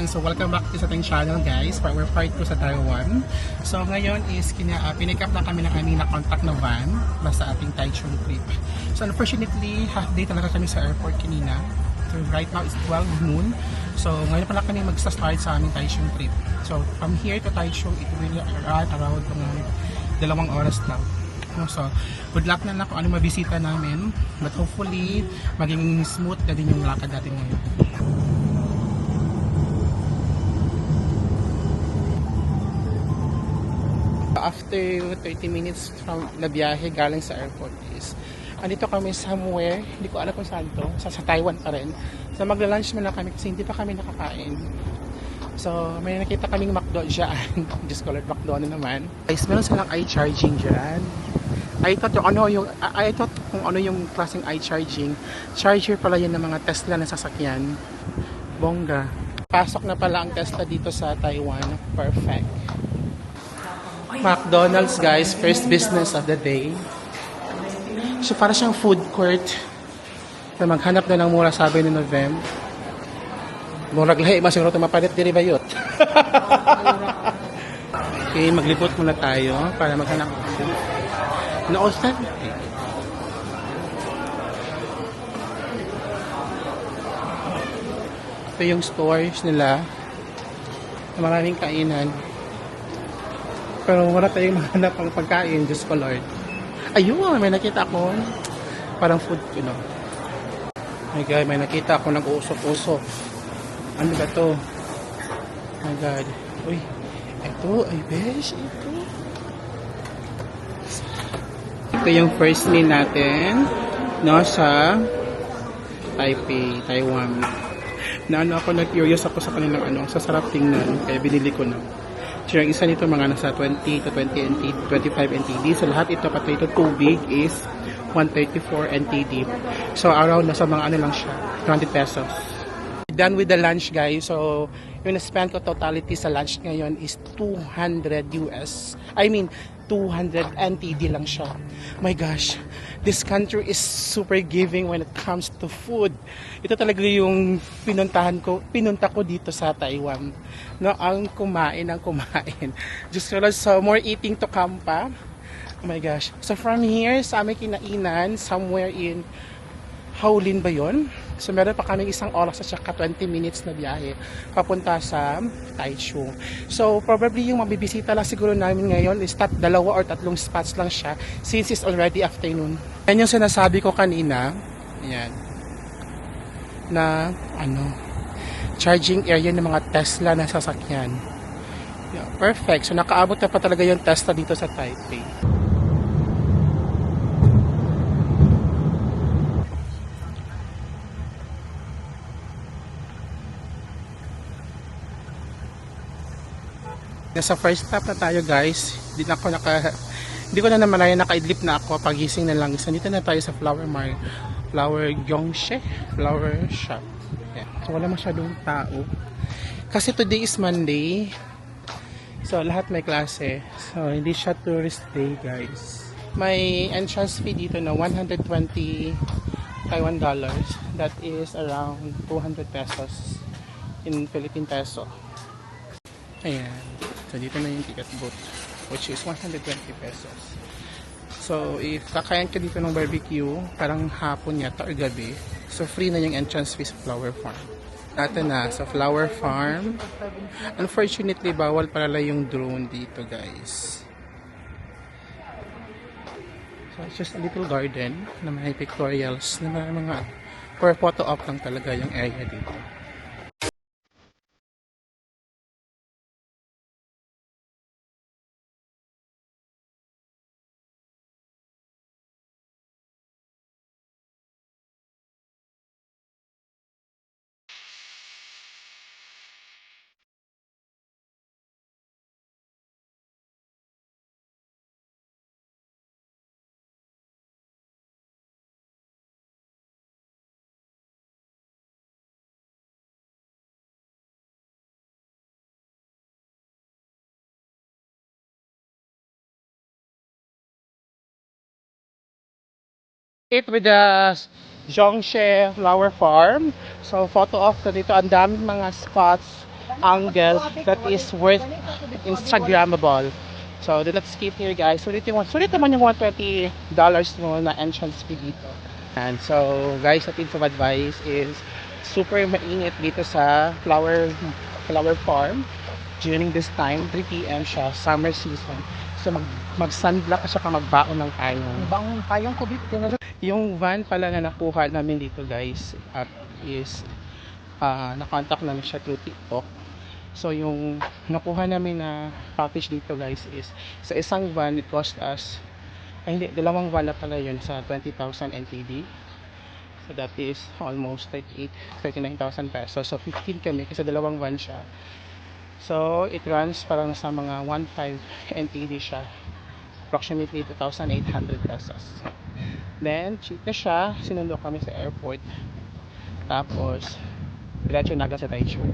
So welcome back to sa ating channel guys. We're part 2 sa Taiwan. So ngayon is pinick up na kami ng aming na-contact na van sa ating Taichung trip. So unfortunately, half day talaga kami sa airport kanina. So right now is 12 noon. So ngayon pala kami magsa-start sa aming Taichung trip. So from here to Taichung, it will run around 2 oras lang. So, good luck na kung ano mabisita namin. But hopefully, maging smooth na din yung lakad natin ngayon. After 30 minutes from na biyahe galing sa airport is andito kami somewhere, hindi ko alam kung saan to, sa Taiwan pa rin. So magla-lunch muna kami kasi hindi pa kami nakakain. So may nakita kaming McDo dyan. Just call it McDo na naman. Guys, meron silang i-charging dyan. I thought kung ano yung klaseng i-charging. Charger pala yun ng mga Tesla na sasakyan. Bongga. Pasok na pala ang Tesla dito sa Taiwan. Perfect. McDonald's guys, first business of the day. So para siyang food court na maghanap na ng mura, sabi ni Novem. Murag lahi, masiguro ito mapalit diri bayot. Okay, maglipot muna tayo para maghanap. Na-austan? Ito yung stores nila. Maraming kainan. Pero wala tayong mahanap ang pagkain, Diyos ko Lord. Ayun, may nakita ako. Parang food, you know. My God, may nakita ako nag-uusok-usok. Ano ba to? My God. Uy, ito, ay besh, ito. Ito yung first meal natin, no, sa Taipei, Taiwan. Ako na-curious ako sa kanilang sa sarap tingnan, kaya binili ko na. So, yung isa nito mga nasa 20 to 20 NTD, 25 NTD. So, lahat ito, pati ito tubig is 134 NTD. So, around nasa mga lang siya, 20 pesos. Done with the lunch, guys. So, yung na-spend ko totality sa lunch ngayon is 200 US. I mean, 200 NTD lang siya. My gosh, this country is super giving when it comes to food. Ito talaga yung pinunta ko dito sa Taiwan. No, ang kumain. Just so more eating to come pa. Oh my gosh. So from here, sa aming kinainan, somewhere in Howlin ba yun? So meron pa kaming 1 oras at saka 20 minutes na biyahe papunta sa Taichung. So probably yung mabibisita lang siguro namin ngayon is 2 or 3 spots lang siya since it's already afternoon. Yan yung sinasabi ko kanina. Ayan. Na charging area ng mga Tesla na sasakyan. Yeah, perfect. So nakaabot na pa talaga yung Tesla dito sa Taipei. Nasa first stop na tayo guys. Hindi ko na naman naka-idlip na ako. Pagising na lang. So dito na tayo sa flower shop. Yeah. So wala masyadong tao. Kasi today is Monday. So lahat may klase. So hindi siya tourist day guys. May entrance fee dito na 120 Taiwan dollars. That is around 200 pesos in Philippine peso. Ayan. So, dito na yung ticket booth, which is 120 pesos. So, if kakain ka dito ng barbecue, parang hapon yata or gabi, so free na yung entrance fee sa flower farm. Natin na sa flower farm. Unfortunately, bawal pala yung drone dito, guys. So, it's just a little garden na may pictorials na mga for photo op lang talaga yung area dito. It with the Zhongshe Flower Farm. So photo off na dito. Ang daming mga spots angle that is worth Instagrammable. So, do not skip here guys. Sulit naman yung $120 mo na entrance fee dito. And so, guys, sa piece of advice is super mainit dito sa flower farm. During this time, 3 p.m. siya, summer season. So, mag-sunblock at saka magbaon ng payong. Bang payong kubit. Yung van pala na nakuha namin dito guys at is na-contact namin siya through TikTok. So yung nakuha namin na package dito guys is sa isang van it cost us hindi, dalawang van na pala yun sa 20,000 NTD. So that is almost 39,000 pesos. So 15 kami kasi dalawang van siya. So it runs parang sa mga 1.5 NTD siya. Approximately 2,800 pesos. Then, cheap na siya. Sinundo kami sa airport. Tapos, diretso na agad sa Taichung.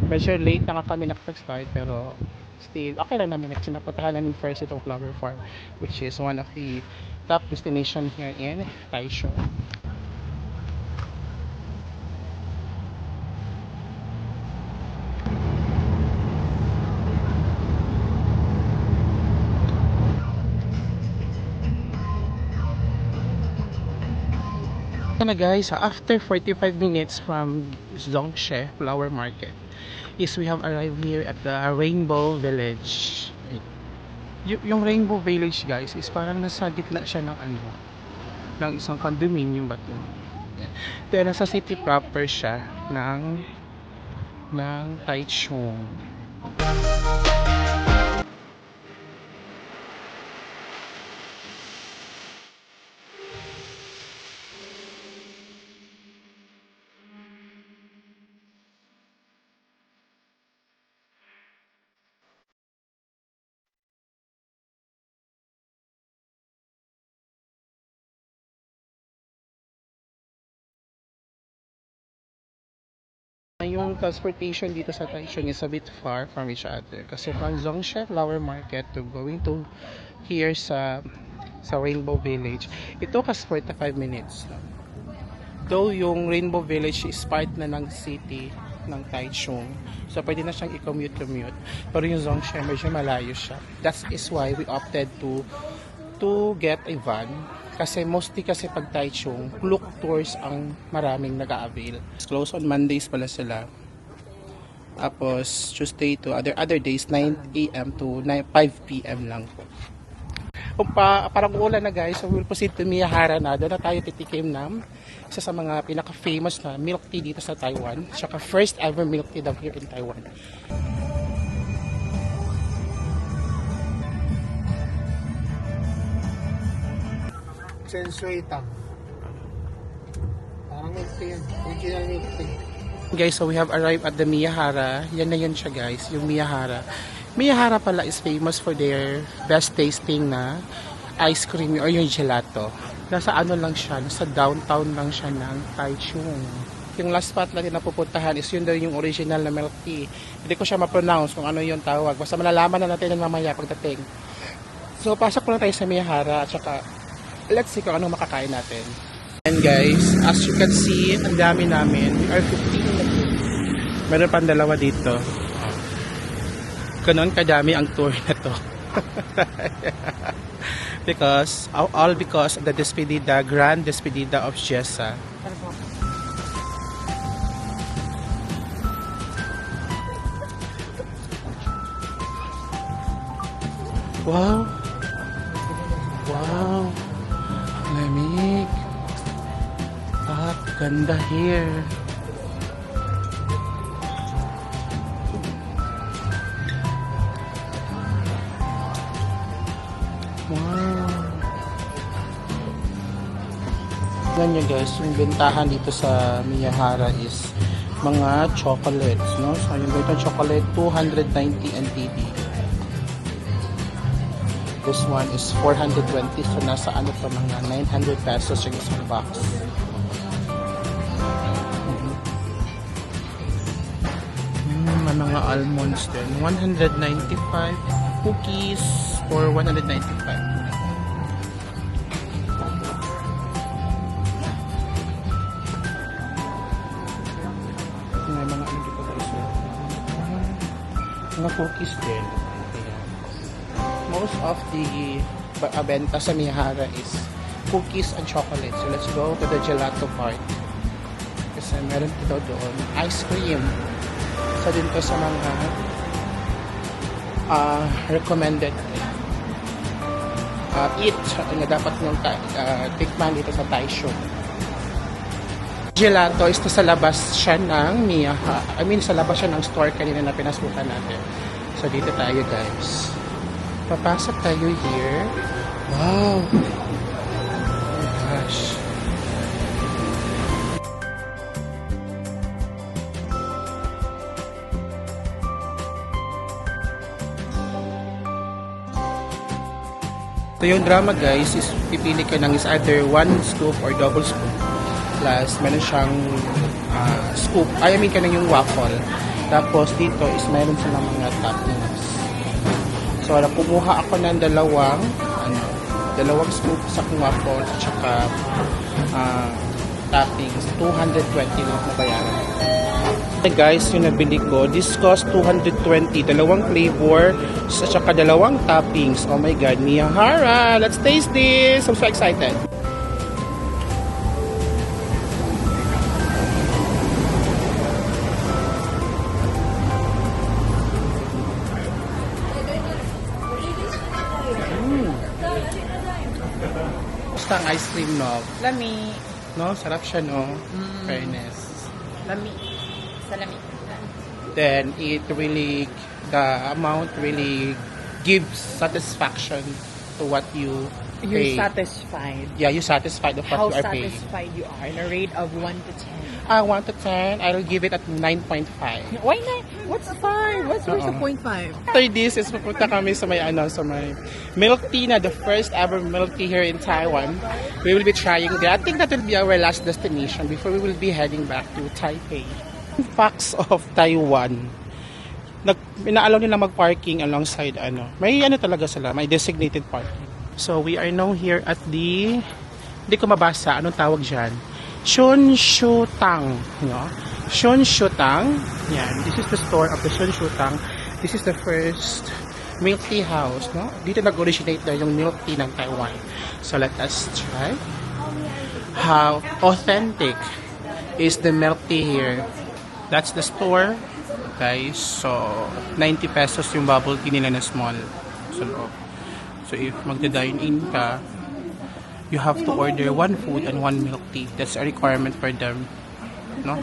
Medyo late na nga kami nakapag-start pero still, okay lang namin. Sinapuntahan namin first itong flower farm which is one of the top destination here in Taichung. Na guys, after 45 minutes from Zhongshe Flower Market is we have arrived here at the Rainbow Village. Yung Rainbow Village guys is parang nasa gitna siya ng ng isang condominium ba ito? Then nasa city proper siya ng Taichung. Yung transportation dito sa Taichung is a bit far from each other kasi from Zhongshe Flower Market to going to here sa Rainbow Village, it took us 45 minutes. Though yung Rainbow Village is part na ng city ng Taichung, so pwede na siyang i-commute, pero yung Zhongshe medyo malayo siya. That is why we opted to get a van. Kasi mostly kasi pag Taichung, look tours ang maraming nag-a-avail. Close on Mondays pala sila. Tapos Tuesday to other days 9 AM to 5 PM lang po. Parang ulan na guys, so we'll proceed to Miyahara na. Doon na tayo titikim ng isa sa mga pinaka-famous na milk tea dito sa Taiwan. Tsaka first ever milk tea daw here in Taiwan. Sensui tang. Parang milk tea yan. Original milk tea. Guys, so we have arrived at the Miyahara. Yan na yun siya guys, yung Miyahara. Miyahara pala is famous for their best tasting na ice cream or yung gelato. Nasa ano lang siya, nasa downtown lang siya ng Taichung. Yung last spot natin na pupuntahan is yun daw yung original na milk tea. Hindi ko siya ma-pronounce kung ano yung tawag. Basta malalaman na natin yung mamaya pagdating. So pasok na tayo sa Miyahara at saka let's see kung anong makakain natin. And guys, as you can see, ang dami namin. We are 15 na group. Meron pang dalawa dito. Ganon kadami ang tour na to. All because of the despedida, grand despedida of Jessa. Wow! Wow! Lamig! Ah, ganda here. Wow. Yan nyo guys, yung bentahan dito sa Miyahara is mga chocolates, no? So yung ganito chocolate, 290 NTD. This one is 420, so nasa ano to, mga 900 pesos yung isang box. May mga almonds din. 195 cookies for 195. May mga ano dito guys. Mga cookies din. Ayan. Most of the benta sa Miyahara is cookies and chocolate. So let's go to the gelato part. Kasi meron ito doon. Ice cream. Isa din to sa mga recommended eat na dapat nyung tikman dito sa Taisho. Gelato is to sa labas siya ng sa labas siya ng store kanina na pinasukan natin. So dito tayo guys. Papasok tayo here. Wow! Oh my gosh. So yung drama guys is pipili ka ng is either 1 scoop or double scoop. Plus meron siyang scoop. I mean ka ng yung waffle. Tapos dito is meron silang mga toppings. So kumuha ako ng dalawang scoop sa waffle at saka toppings. 220 lang na bayaran. Guys, yung nabili ko, this cost 220. Dalawang flavor at saka dalawang toppings. Oh my god, Miyahara! Let's taste this! I'm so excited. Basta ang ice cream, no? Lami. No? Sarap siya, no? Fairness. Lami. Salami. Then it really, the amount really gives satisfaction to what you pay. You're satisfied. Yeah, you're satisfied of what How you are paying. satisfied you are? In a rate of 1 to 10. 1 to 10, I'll give it at 9.5. Why not? What's 5? What's the 0.5? After this is pupunta kami sa may milk tea na, the first ever milk tea here in Taiwan. We will be trying that. I think that will be our last destination before we will be heading back to Taipei. Facts of Taiwan. Inaalaw nila mag-parking alongside may talaga sila, may designated parking. So we are now here at the, hindi ko mabasa, anong tawag dyan? Shunshu-tang. No? Shunshu-tang. Yan, this is the store of the Shunshu-tang. This is the first milk tea house. No? Dito nag-originate na yung milk tea ng Taiwan. So let us try how authentic is the milk tea here. That's the store, guys. So, 90 pesos yung bubble tea nila na small. So if magda-dine-in ka, you have to order 1 food and 1 milk tea. That's a requirement for them. No?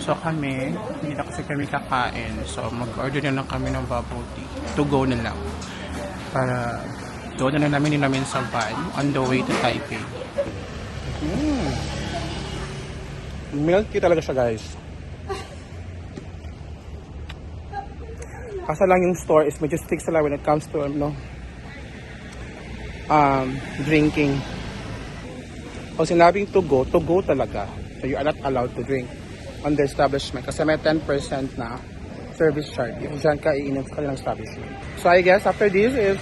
So kami, hindi na kasi kami kakain. So mag-order na lang kami ng bubble tea. To go na lang. Para doon na namin sa van on the way to Taipei. Milk tea talaga siya, guys. Kaso lang yung store is medyo strict sila when it comes to drinking. Pag sinabing to go talaga. So you are not allowed to drink on the establishment kasi may 10% na service charge if dyan ka iinom sa kanilang establishment. So I guess after this is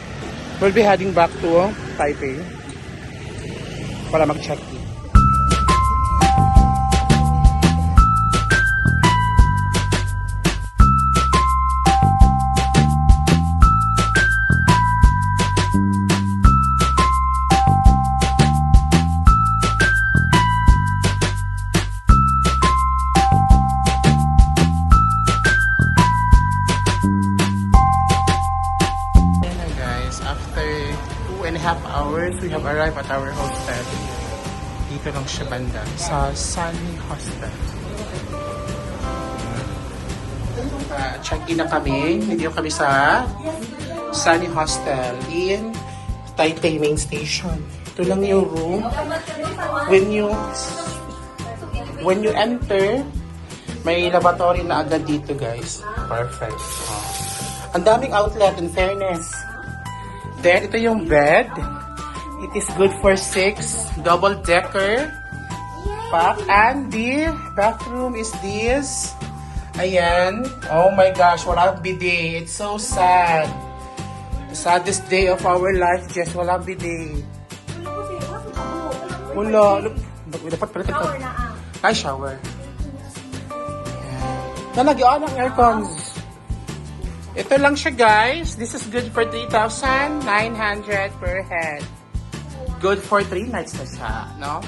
we'll be heading back to Taipei para mag-check-in. Hours, we have arrived at our hostel. Dito lang siya banda, sa Sunny Hostel. Check-in na kami. Dito kami sa Sunny Hostel in Taipei Main Station. Ito lang yung room. When you enter, may lavatory na agad dito, guys. Perfect. Ang daming outlet, in fairness. Then, ito yung bed. It is good for 6. Double-decker. And the bathroom is this. Ayan. Oh my gosh, walang bidet. It's so sad. The saddest day of our life, Jess. Walang bidet. Wala. Dapat pala ito. Ay, shower. Nalagyan ang aircons. Ito lang siya guys. This is good for 3,900 per head. Good for 3 nights na siya, no?